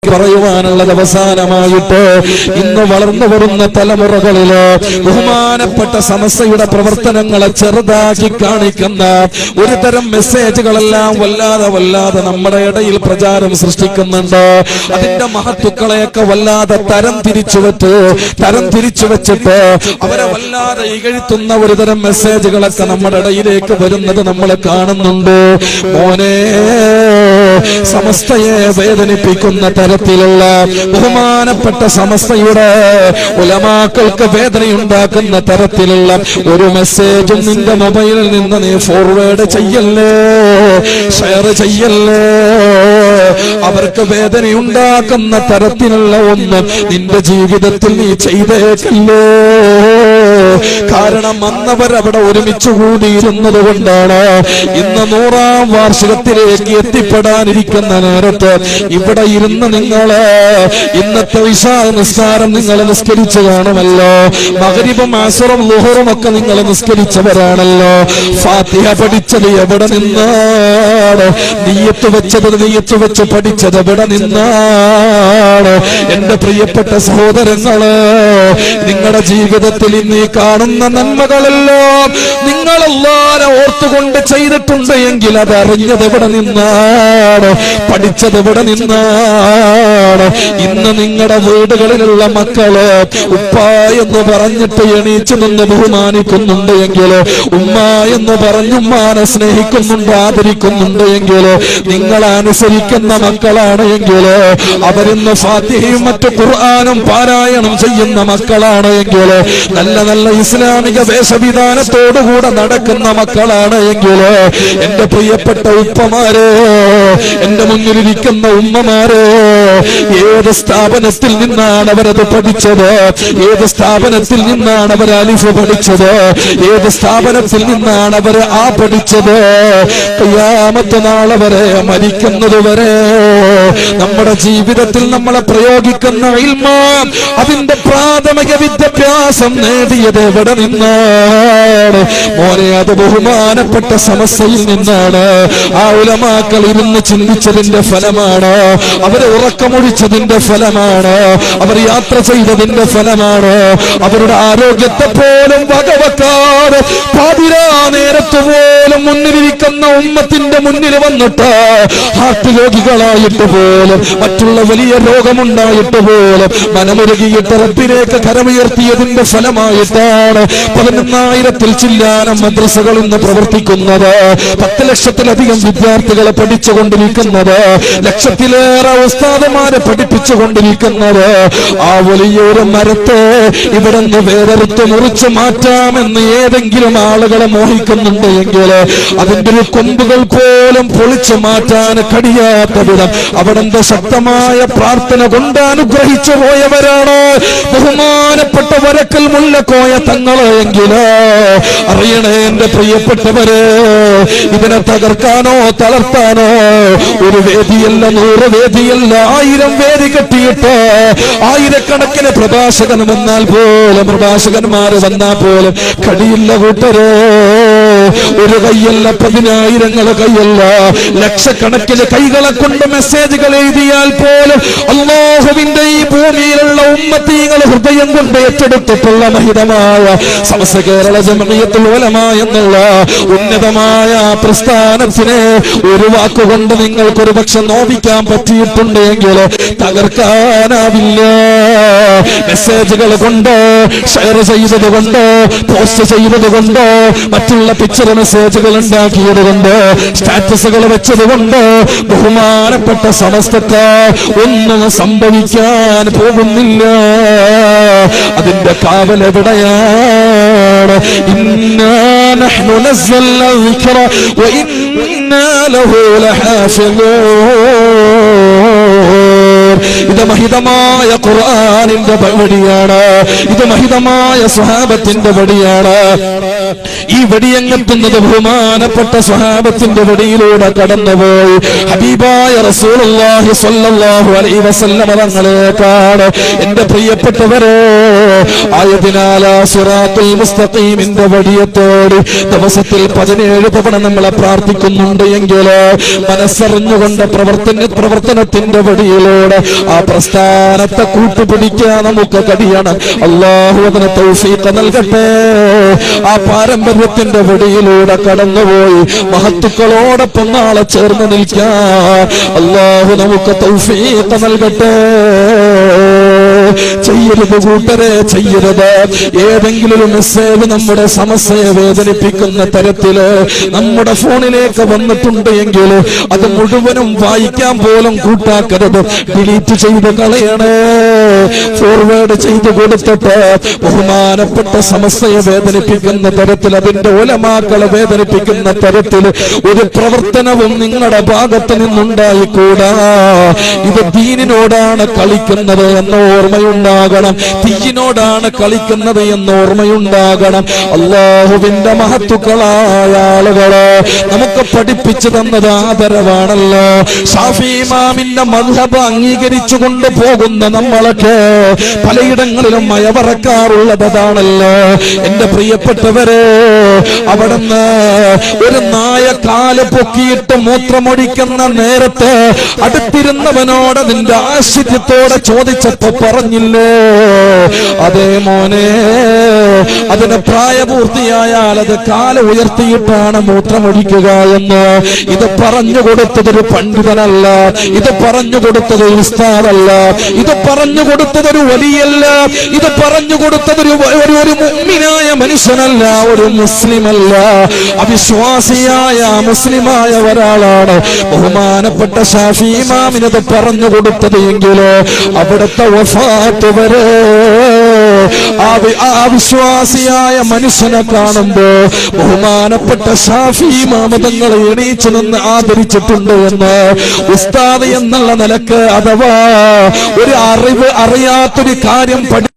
പറയുവാനുള്ളത് അവസാനമായിട്ട് ഇന്ന് വളർന്നു വരുന്ന തലമുറകളില് ബഹുമാനപ്പെട്ട സമസ്തയുടെ പ്രവർത്തനങ്ങളെ ചെറുതാക്കി കാണിക്കുന്ന ഒരു തരം മെസ്സേജുകളെല്ലാം വല്ലാതെ നമ്മുടെ ഇടയിൽ പ്രചാരം സൃഷ്ടിക്കുന്നുണ്ട്. അതിന്റെ മഹത്തുക്കളെയൊക്കെ വല്ലാതെ തരം തിരിച്ചു വെച്ചിട്ട് അവരെ വല്ലാതെ ഇകഴ്ത്തുന്ന ഒരു തരം മെസ്സേജുകളൊക്കെ നമ്മുടെ ഇടയിലേക്ക് വരുന്നത് നമ്മൾ കാണുന്നുണ്ട്. മോനെ, സമസ്തയെ വേദനിപ്പിക്കുന്ന തരത്തിലുള്ള ബഹുമാനപ്പെട്ട സമസ്തയുടെ ഉലമാക്കൾക്ക് വേദനയുണ്ടാക്കുന്ന തരത്തിലുള്ള ഒരു മെസ്സേജും നിന്റെ മൊബൈലിൽ നിന്ന് നീ ഫോർവേഡ് ചെയ്യല്ലേ, ഷെയർ ചെയ്യല്ലേ. അവർക്ക് വേദനയുണ്ടാക്കുന്ന തരത്തിലുള്ള ഒന്ന് നിന്റെ ജീവിതത്തിൽ നീ ചെയ്തേക്കല്ലേ. കാരണം അന്നവർ അവിടെ ഒരുമിച്ച് കൂടിയിരുന്നത് കൊണ്ടാണ് ഇന്ന് 100ാം വാർഷികത്തിലേക്ക് എത്തിപ്പെടാനിരിക്കുന്ന നേരത്ത് ഇവിടെ ഇരുന്ന് നിങ്ങള് ഇന്നത്തെ ഇശാ നിസ്കാരം നിങ്ങൾ നിസ്കരിച്ചു കാണുമല്ലോ. മഗ്രിബും അസ്റും ളുഹറും ഒക്കെ നിങ്ങൾ നിസ്കരിച്ചവരാണല്ലോ. ഫാത്തിഹ പഠിച്ചത് എവിടെ നിന്നാണ്? നിയ്യത്ത് വെച്ച് പഠിച്ചത് എവിടെ നിന്നാണ്? എന്റെ പ്രിയപ്പെട്ട സഹോദരങ്ങള്, നിങ്ങളുടെ ജീവിതത്തിൽ ഇന്ന് കാണുന്ന നന്മകളെല്ലാം നിങ്ങൾ അല്ലാഹുവിനെ ഓർത്തുകൊണ്ട് ചെയ്തിട്ടുണ്ട് എങ്കിൽ അത് അറിഞ്ഞത് എവിടെ നിന്നാണ്? പഠിച്ചത് എവിടെ നിന്നാണ്? ഇന്ന് നിങ്ങളുടെ വീടുകളിലുള്ള മക്കള് ഉപ്പ എന്ന് പറഞ്ഞിട്ട് എണീച്ചു നിന്ന് ബഹുമാനിക്കുന്നുണ്ട് എങ്കിൽ, ഉമ്മ എന്ന് പറഞ്ഞ് ഉമ്മാനെ സ്നേഹിക്കുന്നുണ്ട്, ആദരിക്കുന്നുണ്ട് എങ്കിൽ, നിങ്ങൾ അനുസരിക്കുന്ന മക്കളാണ് എങ്കിൽ, അവരിന്ന് ഫാത്തിഹയും മറ്റു ഖുർആനും പാരായണം ചെയ്യുന്ന മക്കളാണ് എങ്കിൽ, നല്ല നല്ല ഇസ്ലാമിക വേഷവിധാനത്തോടുകൂടെ നടക്കുന്ന മക്കളാണ് എങ്കിൽ, എന്റെ പ്രിയപ്പെട്ട ഉപ്പമാരെ, എന്റെ മുന്നിലിരിക്കുന്ന ഉമ്മമാരെ, ഏത് സ്ഥാപനത്തിൽ നിന്നാണ് അവരത് പഠിച്ചത്? ഏത് സ്ഥാപനത്തിൽ നിന്നാണ് അവർ അലിഫ് പഠിച്ചത്? ഏത് സ്ഥാപനത്തിൽ നിന്നാണ് അവർ ആ പഠിച്ചത്? ഖിയാമത്ത് നാൾ വരെ, മരിക്കുന്നത് വരെ നമ്മുടെ ജീവിതത്തിൽ നമ്മളെ പ്രയോഗിക്കുന്ന ഇൽമ്, അതിന്റെ പ്രാഥമിക വിദ്യാഭ്യാസം നേടിയത് എവിടെ നിന്നാണ്? മോനെ, അത് ബഹുമാനപ്പെട്ട സമസ്തയിൽ നിന്നാണ്. ആ ഉലമാക്കൾ ഇരുന്ന് ചിന്തിച്ചതിന്റെ ഫലമാണ്, അവരെ ഉറക്കമൊഴിച്ചതിന്റെ ഫലമാണ്, അവർ യാത്ര ചെയ്തതിന്റെ ഫലമാണ്. അവരുടെ ആരോഗ്യത്തെ പോലും വകവെക്കാതെ പാതിരാ നേരത്ത് പോലും മുന്നിലിരിക്കുന്ന ഉമ്മത്തിന്റെ മുന്നിൽ വന്നിട്ട് ഹാർട്ട് രോഗികളായിട്ട് പോലും, മറ്റുള്ള വലിയ രോഗമുണ്ടായിട്ട് പോലും മനമുരുകിയിട്ട് റബ്ബിലേക്ക് കരമുയർത്തിയതിന്റെ ഫലമായിട്ടാണ് 11,000-ൽ ചില്ലാനം മദ്രസകൾ ഇന്ന് പ്രവർത്തിക്കുന്നത്, 10 ലക്ഷത്തിലധികം വിദ്യാർത്ഥികളെ പഠിച്ചുകൊണ്ടിരിക്കുന്നത്, ലക്ഷത്തിലേറെ ഉസ്താദുമാരെ പഠിപ്പിച്ചുകൊണ്ടിരിക്കുന്നത്. ആ വലിയൊരു മരത്തെ ഇവിടെ നിന്ന് വേറെടുത്ത് മുറിച്ചു മാറ്റാമെന്ന് ഏതെങ്കിലും ആളുകളെ മോഹിക്കുന്നുണ്ട് എങ്കിൽ, അതിന്റെ ഒരു കൊമ്പുകൾ പോലും പൊളിച്ചു മാറ്റാൻ കഴിയാത്ത വിധം അവിടെ ശക്തമായ പ്രാർത്ഥന കൊണ്ട് അനുഗ്രഹിച്ചു പോയവരാണ് ബഹുമാനപ്പെട്ട വരക്കൽ മുല്ലക്കോയ തങ്ങള് എങ്കില് അറിയണേ എന്റെ പ്രിയപ്പെട്ടവര്, ഇതിനെ തകർക്കാനോ തളർത്താനോ ഒരു വേദിയല്ല, 100 വേദിയല്ല, 1000 വേദി കെട്ടിയിട്ട് ആയിരക്കണക്കിന് പ്രഭാഷകൻ വന്നാൽ പോലും, പ്രഭാഷകന്മാര് വന്നാൽ പോലും കഴിയില്ല കൂട്ടരേ. ഒരു കൈയല്ല, 10,000 കൈയല്ല, ലക്ഷക്കണക്കിന് കൈകളെ കൊണ്ട് മെസ്സേജുകൾ എഴുതിയാൽ പോലും അല്ലാഹുവിന്റെ ഈ ഭൂമിയിലുള്ള ഉമ്മത്തീങ്ങൾ ഹൃദയം കൊണ്ട് ഏറ്റെടുത്തിട്ടുള്ള മഹിതമായ സമസ്ത കേരള ജംഇയ്യത്തുൽ ഉലമാ എന്നുള്ള ഉന്നതമായ പ്രസ്ഥാനത്തിനെ ഒരു വാക്കുകൊണ്ട് നിങ്ങൾക്കൊരു പക്ഷെ നോവിക്കാൻ പറ്റിയിട്ടുണ്ടെങ്കിൽ തകർക്കാനാവില്ല. മെസ്സേജുകൾ കൊണ്ട്, ഷെയർ ചെയ്തത് കൊണ്ട്, പോസ്റ്റ് ചെയ്തത് കൊണ്ട്, മറ്റുള്ള പിക്ചർ മെസ്സേജുകൾ ഉണ്ടാക്കിയത് കൊണ്ട്, സ്റ്റാറ്റസുകൾ വെച്ചത് കൊണ്ട് ബഹുമാനപ്പെട്ട സമസ്തക്ക് ഒന്നും സംഭവിക്കാൻ പോകുന്നില്ല. അതിന്റെ കാവൽ എവിടെയാണ്? ഇന്നാ നഹ്നു നസ്സൽന ദിക്റ വ ഇന്നാ ലഹു ലഹാഫിളൂൻ. ഇത് മഹിതമായ ഖുർആനിന്റെ വഴിയാണ്, ഇത് മഹിതമായ സ്വഹാബത്തിന്റെ വഴിയാണ്. ഈ വെടിയങ്ങെത്തുന്നത് ബഹുമാനപ്പെട്ട സ്വഹാബത്തിന്റെ വെടിയിലൂടെ കടന്നുപോയി ഹബീബായ റസൂലുള്ളാഹി സ്വല്ലല്ലാഹു അലൈഹി വസല്ലം തങ്ങളെക്കാണ്. എന്റെ പ്രിയപ്പെട്ടവരെ, ആയതിനാൽ സിറാത്തുൽ മുസ്തഖീമിന്റെ വെടിയത്തോട് ദിവസത്തിൽ 17 തവണ നമ്മളെ പ്രാർത്ഥിക്കുന്നുണ്ട് എങ്കിൽ മനസ്സറിഞ്ഞുകൊണ്ട് പ്രവർത്തനത്തിന്റെ വഴിയിലൂടെ ആ പ്രസ്ഥാനത്തെ കൂട്ടുപിടിക്കാൻ നമുക്ക് കഴിയണം. അല്ലാഹു അതിന് തൗഫീഖ് നൽകട്ടെ. ആ പാരമ്പര്യത്തിന്റെ വഴിയിലൂടെ കടന്നുപോയി മഹത്തുക്കളോടൊപ്പം നാളെ ചേർന്ന് നിൽക്കാൻ അല്ലാഹു നമുക്ക് തൗഫീഖ് നൽകട്ടെ. ചെയ്യരുത് കൂട്ടരെ, ചെയ്യരുത്. ഏതെങ്കിലും ഒരു മെസ്സേജ് നമ്മുടെ സമസ്യയെ വേദനിപ്പിക്കുന്ന തരത്തില് നമ്മുടെ ഫോണിലേക്ക് വന്നിട്ടുണ്ട് എങ്കിൽ അത് മുഴുവനും വായിക്കാൻ പോലും കൂട്ടാക്കരുത്. ഡിലീറ്റ് ചെയ്ത് കളയണേ. ഫോർവേഡ് ചെയ്ത് കൊടുത്തിട്ട് ബഹുമാനപ്പെട്ട സമസ്യയെ വേദനിപ്പിക്കുന്ന തരത്തിൽ, അതിന്റെ ഉലമാക്കളെ വേദനിപ്പിക്കുന്ന തരത്തിൽ ഒരു പ്രവർത്തനവും നിങ്ങളുടെ ഭാഗത്ത് നിന്നുണ്ടായിക്കൂടാ. ഇത് ദീനിനോടാണ് കളിക്കുന്നത് എന്ന ഓർമ്മയുണ്ടാകണം. തീയിനോടാണ് കളിക്കുന്നത് എന്ന ഓർമ്മയുണ്ടാകണം. അല്ലാഹുവിന്റെ മഹത്തുക്കളായ ആളുകളെ നമുക്ക് പഠിപ്പിച്ചു തന്നത് ആദരവാണല്ലോ. ശാഫി ഇമാമിന്റെ മദ്ഹബ് അംഗീകരിച്ചു കൊണ്ടുപോകുന്ന നമ്മളൊക്കെ പലയിടങ്ങളിലും മയവറക്കാറുള്ളതാണല്ലോ. എന്റെ പ്രിയപ്പെട്ടവരെ, അവിടുന്ന് ഒരു നായ കാല് പൊക്കിയിട്ട് മൂത്രമൊഴിക്കുന്ന നേരത്ത് അടുത്തിരുന്നവനോട് നിന്റെ ആശ്ചര്യത്തോടെ ചോദിച്ചപ്പോ പറഞ്ഞില്ലേ, അതേ മോനെ, അതിന് പ്രായപൂർത്തിയായാൽ അത് കാല് ഉയർത്തിയിട്ടാണ് മൂത്രമൊഴിക്കുക എന്ന്. ഇത് പറഞ്ഞു കൊടുത്തതൊരു പണ്ഡിതനല്ല, ഇത് പറഞ്ഞു കൊടുത്തത് ഉസ്താദല്ല, ഇത് പറഞ്ഞു കൊടുത്തതൊരു വലിയല്ല, ഇത് പറഞ്ഞു കൊടുത്തതൊരു മുഅ്മിനായ മനുഷ്യനല്ല, ഒരു മുസ്ലിമല്ല, അവിശ്വാസിയായ മുസ്ലിമായ ഒരാളാണ് ബഹുമാനപ്പെട്ട ശാഫി ഇമാമിനത് പറഞ്ഞു കൊടുത്തത് എങ്കിലോ അവിടുത്തെ വഫാത്ത് വരെ ആ വിശ്വാസിയായ മനുഷ്യനെ കാണുമ്പോ ബഹുമാനപ്പെട്ട ശാഫി ഇമാം തങ്ങളെ എണീച്ചു നിന്ന് ആദരിച്ചിട്ടുണ്ട് എന്ന് ഉസ്താദ് എന്നുള്ള നിലക്ക്, അഥവാ ഒരു അറിയാത്തൊരു കാര്യം